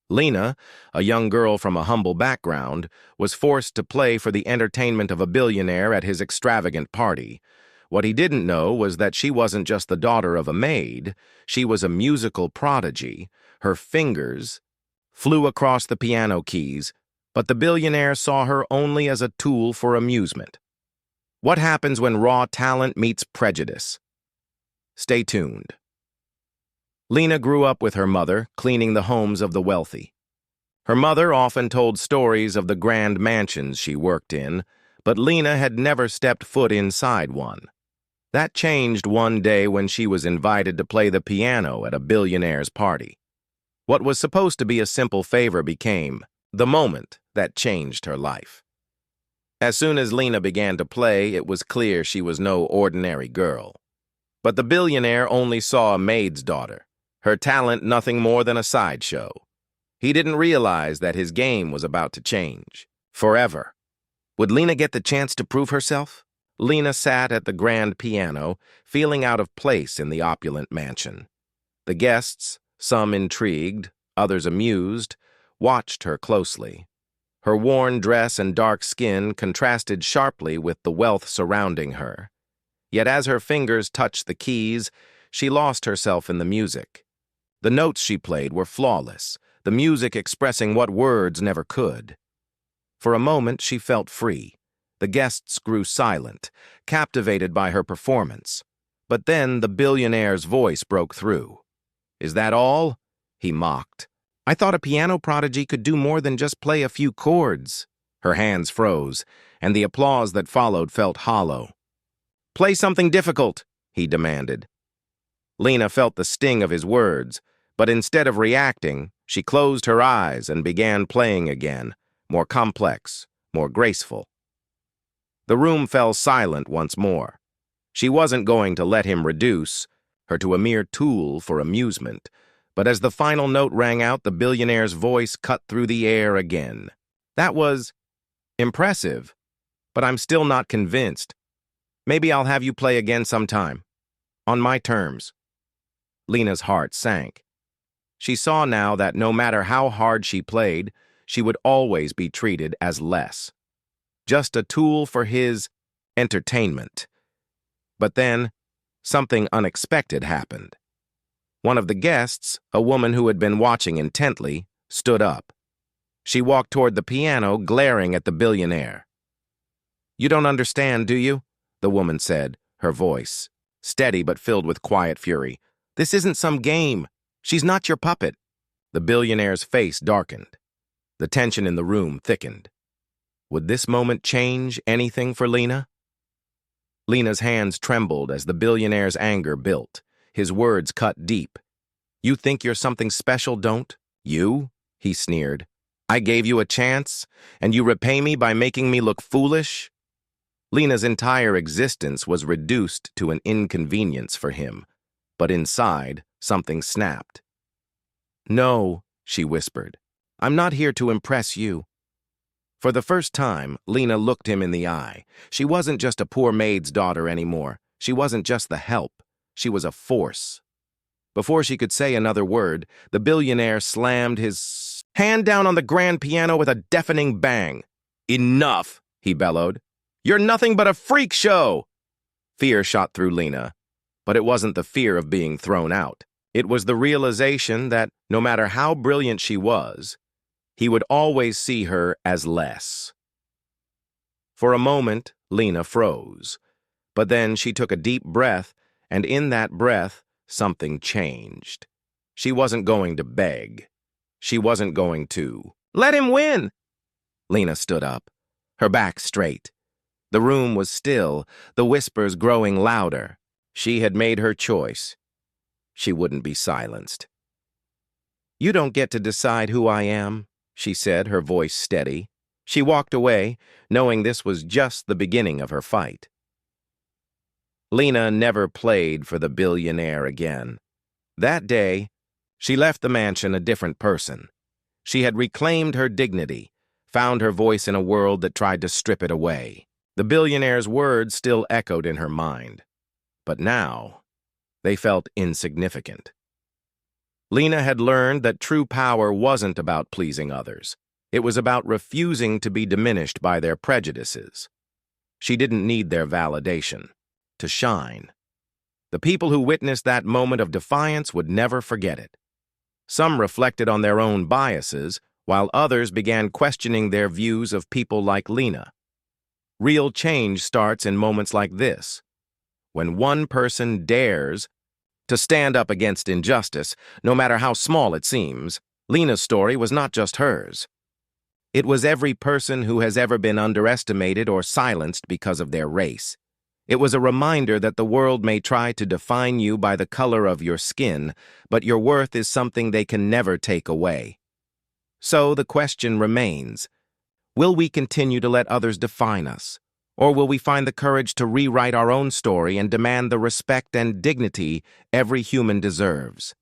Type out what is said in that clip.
Lena, a young girl from a humble background, was forced to play for the entertainment of a billionaire at his extravagant party. What he didn't know was that she wasn't just the daughter of a maid, she was a musical prodigy. Her fingers flew across the piano keys, but the billionaire saw her only as a tool for amusement. What happens when raw talent meets prejudice? Stay tuned. Lena grew up with her mother, cleaning the homes of the wealthy. Her mother often told stories of the grand mansions she worked in, but Lena had never stepped foot inside one. That changed one day when she was invited to play the piano at a billionaire's party. What was supposed to be a simple favor became the moment that changed her life. As soon as Lena began to play, it was clear she was no ordinary girl. But the billionaire only saw a maid's daughter, her talent nothing more than a sideshow. He didn't realize that his game was about to change. Forever. Would Lena get the chance to prove herself? Lena sat at the grand piano, feeling out of place in the opulent mansion. The guests, some intrigued, others amused, watched her closely. Her worn dress and dark skin contrasted sharply with the wealth surrounding her. Yet as her fingers touched the keys, she lost herself in the music. The notes she played were flawless, the music expressing what words never could. For a moment, she felt free. The guests grew silent, captivated by her performance. But then the billionaire's voice broke through. "Is that all?" he mocked. "I thought a piano prodigy could do more than just play a few chords." Her hands froze, and the applause that followed felt hollow. "Play something difficult," he demanded. Lena felt the sting of his words, but instead of reacting, she closed her eyes and began playing again, more complex, more graceful. The room fell silent once more. She wasn't going to let him reduce her to a mere tool for amusement, but as the final note rang out, the billionaire's voice cut through the air again. "That was impressive, but I'm still not convinced. Maybe I'll have you play again sometime. On my terms." Lena's heart sank. She saw now that no matter how hard she played, she would always be treated as less. Just a tool for his entertainment. But then, something unexpected happened. One of the guests, a woman who had been watching intently, stood up. She walked toward the piano, glaring at the billionaire. "You don't understand, do you?" the woman said, her voice steady but filled with quiet fury. "This isn't some game. She's not your puppet." The billionaire's face darkened. The tension in the room thickened. Would this moment change anything for Lena? Lena's hands trembled as the billionaire's anger built. His words cut deep. "You think you're something special, don't you?" he sneered. "I gave you a chance, and you repay me by making me look foolish?" Lena's entire existence was reduced to an inconvenience for him, but inside, something snapped. "No," she whispered. "I'm not here to impress you." For the first time, Lena looked him in the eye. She wasn't just a poor maid's daughter anymore. She wasn't just the help. She was a force. Before she could say another word, the billionaire slammed his hand down on the grand piano with a deafening bang. "Enough," he bellowed. "You're nothing but a freak show!" Fear shot through Lena, but it wasn't the fear of being thrown out. It was the realization that, no matter how brilliant she was, he would always see her as less. For a moment, Lena froze. But then she took a deep breath, and in that breath, something changed. She wasn't going to beg. She wasn't going to let him win. Lena stood up, her back straight. The room was still, the whispers growing louder. She had made her choice. She wouldn't be silenced. "You don't get to decide who I am," she said, her voice steady. She walked away, knowing this was just the beginning of her fight. Lena never played for the billionaire again. That day, she left the mansion a different person. She had reclaimed her dignity, found her voice in a world that tried to strip it away. The billionaire's words still echoed in her mind. But now, they felt insignificant. Lena had learned that true power wasn't about pleasing others. It was about refusing to be diminished by their prejudices. She didn't need their validation to shine. The people who witnessed that moment of defiance would never forget it. Some reflected on their own biases, while others began questioning their views of people like Lena. Real change starts in moments like this, when one person dares to stand up against injustice, no matter how small it seems. Lena's story was not just hers. It was every person who has ever been underestimated or silenced because of their race. It was a reminder that the world may try to define you by the color of your skin, but your worth is something they can never take away. So the question remains, will we continue to let others define us? Or will we find the courage to rewrite our own story and demand the respect and dignity every human deserves?